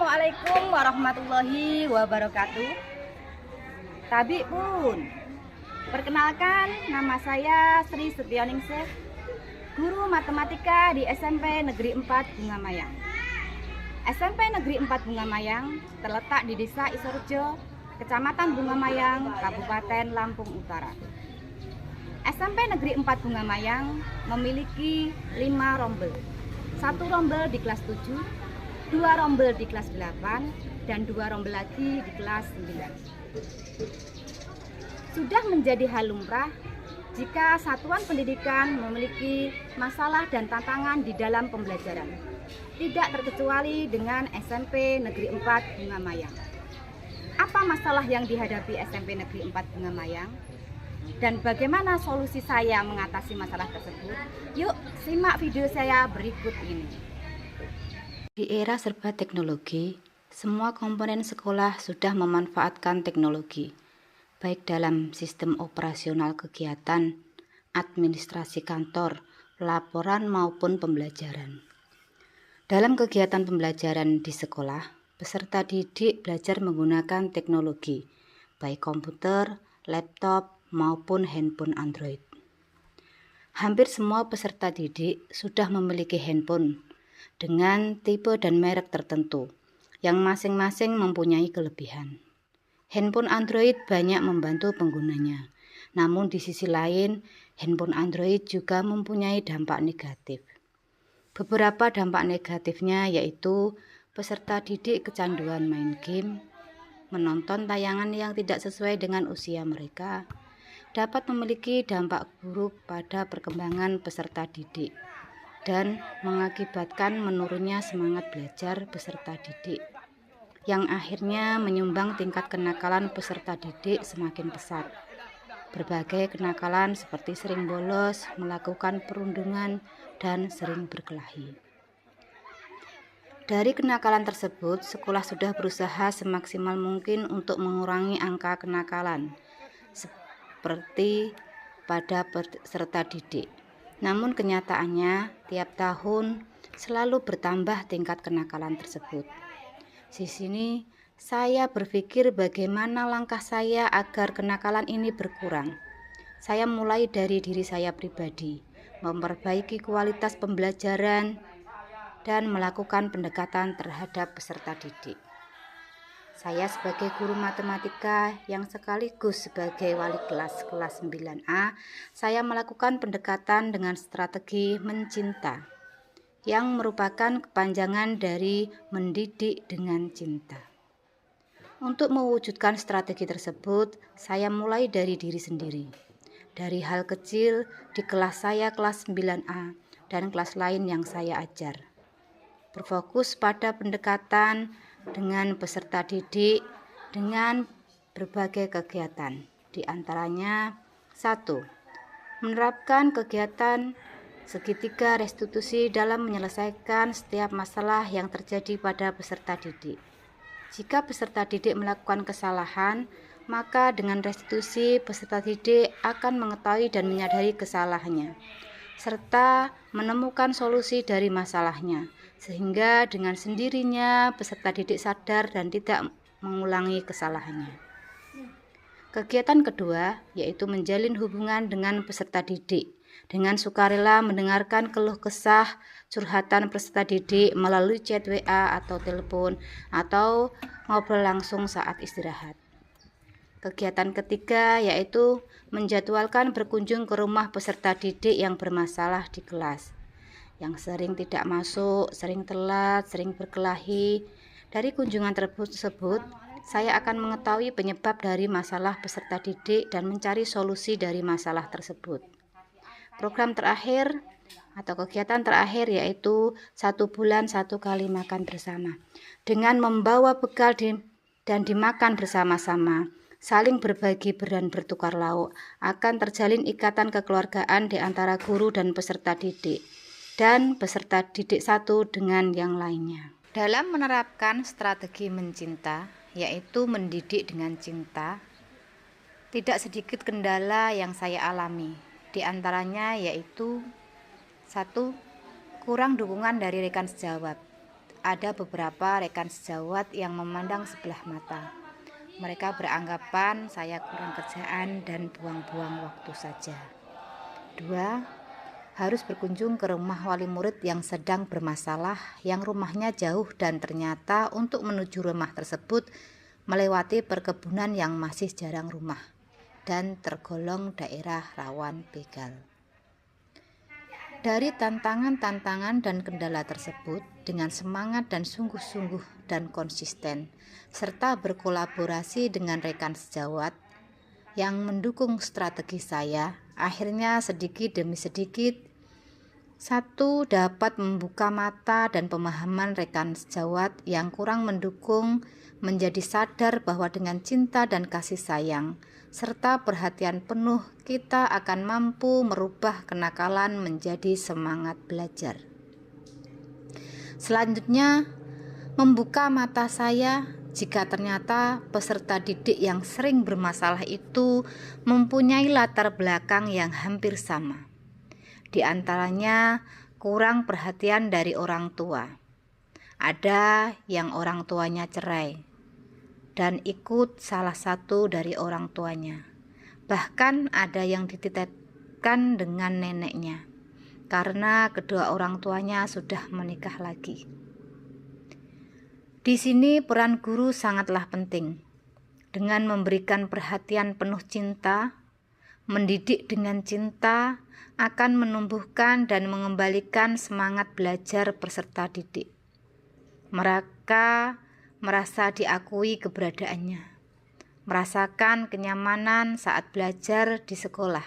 Assalamualaikum warahmatullahi wabarakatuh. Tabi pun, perkenalkan nama saya Sri Setioningsih, guru matematika di SMP Negeri 4 Bunga Mayang. SMP Negeri 4 Bunga Mayang terletak di Desa Isorejo, Kecamatan Bunga Mayang, Kabupaten Lampung Utara. SMP Negeri 4 Bunga Mayang memiliki 5 rombel. 1 rombel di kelas 7, 2 rombel di kelas 8, dan 2 rombel lagi di kelas 9. Sudah menjadi hal lumrah jika satuan pendidikan memiliki masalah dan tantangan di dalam pembelajaran. Tidak terkecuali dengan SMP Negeri 4 Bunga Mayang. Apa masalah yang dihadapi SMP Negeri 4 Bunga Mayang? Dan bagaimana solusi saya mengatasi masalah tersebut? Yuk, simak video saya berikut ini. Di era serba teknologi, semua komponen sekolah sudah memanfaatkan teknologi, baik dalam sistem operasional kegiatan, administrasi kantor, laporan maupun pembelajaran. Dalam kegiatan pembelajaran di sekolah, peserta didik belajar menggunakan teknologi, baik komputer, laptop, maupun handphone Android. Hampir semua peserta didik sudah memiliki handphone dengan tipe dan merek tertentu, yang masing-masing mempunyai kelebihan. Handphone Android banyak membantu penggunanya, namun di sisi lain, handphone Android juga mempunyai dampak negatif. Beberapa dampak negatifnya yaitu peserta didik kecanduan main game, menonton tayangan yang tidak sesuai dengan usia mereka, dapat memiliki dampak buruk pada perkembangan peserta didik dan mengakibatkan menurunnya semangat belajar peserta didik, yang akhirnya menyumbang tingkat kenakalan peserta didik semakin pesat. Berbagai kenakalan seperti sering bolos, melakukan perundungan, dan sering berkelahi. Dari kenakalan tersebut, sekolah sudah berusaha semaksimal mungkin untuk mengurangi angka kenakalan, seperti pada peserta didik. Namun kenyataannya tiap tahun selalu bertambah tingkat kenakalan tersebut. Di sini saya berpikir bagaimana langkah saya agar kenakalan ini berkurang. Saya mulai dari diri saya pribadi, memperbaiki kualitas pembelajaran dan melakukan pendekatan terhadap peserta didik. Saya sebagai guru matematika yang sekaligus sebagai wali kelas 9A, saya melakukan pendekatan dengan strategi mencinta, yang merupakan kepanjangan dari mendidik dengan cinta. Untuk mewujudkan strategi tersebut, saya mulai dari diri sendiri. Dari hal kecil di kelas saya kelas 9A dan kelas lain yang saya ajar. Berfokus pada pendekatan dengan peserta didik dengan berbagai kegiatan. Di antaranya 1. Menerapkan kegiatan segitiga restitusi dalam menyelesaikan setiap masalah yang terjadi pada peserta didik. Jika peserta didik melakukan kesalahan, maka dengan restitusi peserta didik akan mengetahui dan menyadari kesalahannya, serta menemukan solusi dari masalahnya, sehingga dengan sendirinya peserta didik sadar dan tidak mengulangi kesalahannya. Kegiatan kedua yaitu menjalin hubungan dengan peserta didik dengan sukarela mendengarkan keluh kesah curhatan peserta didik melalui chat WA atau telepon atau ngobrol langsung saat istirahat. Kegiatan ketiga yaitu menjadwalkan berkunjung ke rumah peserta didik yang bermasalah di kelas, yang sering tidak masuk, sering telat, sering berkelahi. Dari kunjungan tersebut, saya akan mengetahui penyebab dari masalah peserta didik dan mencari solusi dari masalah tersebut. Program terakhir atau kegiatan terakhir yaitu 1 bulan 1 kali makan bersama, dengan membawa bekal dan dimakan bersama-sama. Saling berbagi dan bertukar lauk, akan terjalin ikatan kekeluargaan di antara guru dan peserta didik, dan peserta didik satu dengan yang lainnya. Dalam menerapkan strategi mencinta, yaitu mendidik dengan cinta, tidak sedikit kendala yang saya alami. Di antaranya yaitu 1. Kurang dukungan dari rekan sejawat ada beberapa rekan sejawat yang memandang sebelah mata. Mereka beranggapan saya kurang kerjaan dan buang-buang waktu saja. 2. Harus berkunjung ke rumah wali murid yang sedang bermasalah, yang rumahnya jauh dan ternyata untuk menuju rumah tersebut melewati perkebunan yang masih jarang rumah dan tergolong daerah rawan begal. Dari tantangan-tantangan dan kendala tersebut, dengan semangat dan sungguh-sungguh dan konsisten, serta berkolaborasi dengan rekan sejawat yang mendukung strategi saya, akhirnya sedikit demi sedikit, 1. dapat membuka mata dan pemahaman rekan sejawat yang kurang mendukung menjadi sadar bahwa dengan cinta dan kasih sayang serta perhatian penuh kita akan mampu merubah kenakalan menjadi semangat belajar. Selanjutnya, membuka mata saya jika ternyata peserta didik yang sering bermasalah itu mempunyai latar belakang yang hampir sama. Di antaranya kurang perhatian dari orang tua. Ada yang orang tuanya cerai dan ikut salah satu dari orang tuanya. Bahkan ada yang dititipkan dengan neneknya karena kedua orang tuanya sudah menikah lagi. Di sini peran guru sangatlah penting. Dengan memberikan perhatian penuh cinta, mendidik dengan cinta akan menumbuhkan dan mengembalikan semangat belajar peserta didik. Mereka merasa diakui keberadaannya, merasakan kenyamanan saat belajar di sekolah,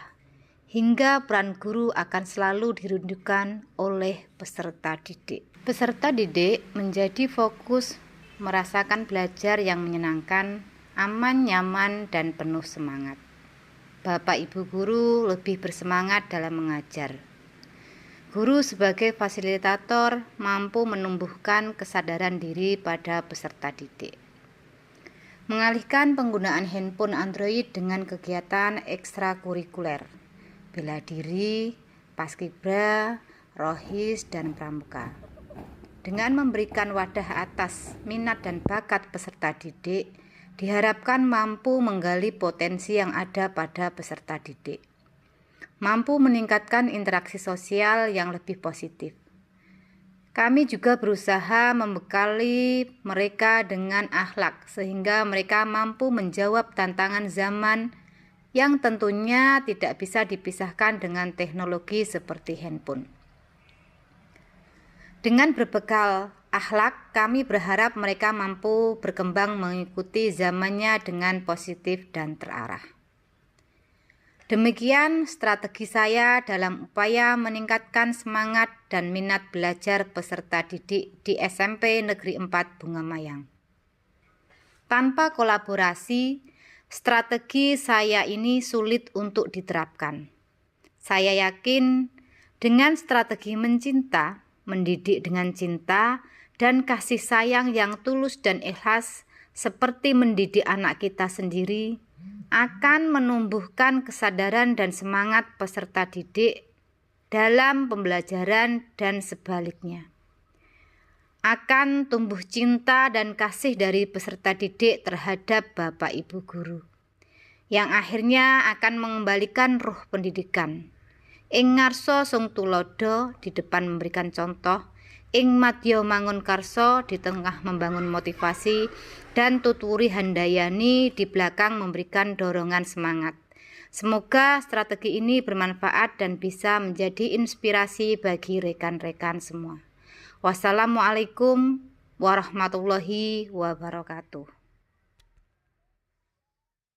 hingga peran guru akan selalu dirindukan oleh peserta didik. Peserta didik menjadi fokus merasakan belajar yang menyenangkan, aman, nyaman, dan penuh semangat. Bapak Ibu guru lebih bersemangat dalam mengajar. Guru sebagai fasilitator mampu menumbuhkan kesadaran diri pada peserta didik. Mengalihkan penggunaan handphone Android dengan kegiatan ekstrakurikuler, bela diri, paskibra, rohis, dan pramuka. Dengan memberikan wadah atas minat dan bakat peserta didik, diharapkan mampu menggali potensi yang ada pada peserta didik. Mampu meningkatkan interaksi sosial yang lebih positif. Kami juga berusaha membekali mereka dengan akhlak sehingga mereka mampu menjawab tantangan zaman yang tentunya tidak bisa dipisahkan dengan teknologi seperti handphone. Dengan berbekal akhlak, kami berharap mereka mampu berkembang mengikuti zamannya dengan positif dan terarah. Demikian strategi saya dalam upaya meningkatkan semangat dan minat belajar peserta didik di SMP Negeri 4 Bungamayang. Tanpa kolaborasi, strategi saya ini sulit untuk diterapkan. Saya yakin dengan strategi mencinta, mendidik dengan cinta, dan kasih sayang yang tulus dan ikhlas seperti mendidik anak kita sendiri, akan menumbuhkan kesadaran dan semangat peserta didik dalam pembelajaran dan sebaliknya. Akan tumbuh cinta dan kasih dari peserta didik terhadap Bapak Ibu guru, yang akhirnya akan mengembalikan ruh pendidikan. Ing ngarsa sung tulodo, di depan memberikan contoh, ing madya mangun karso, di tengah membangun motivasi, dan tuturi handayani, di belakang memberikan dorongan semangat. Semoga strategi ini bermanfaat dan bisa menjadi inspirasi bagi rekan-rekan semua. Wassalamualaikum warahmatullahi wabarakatuh.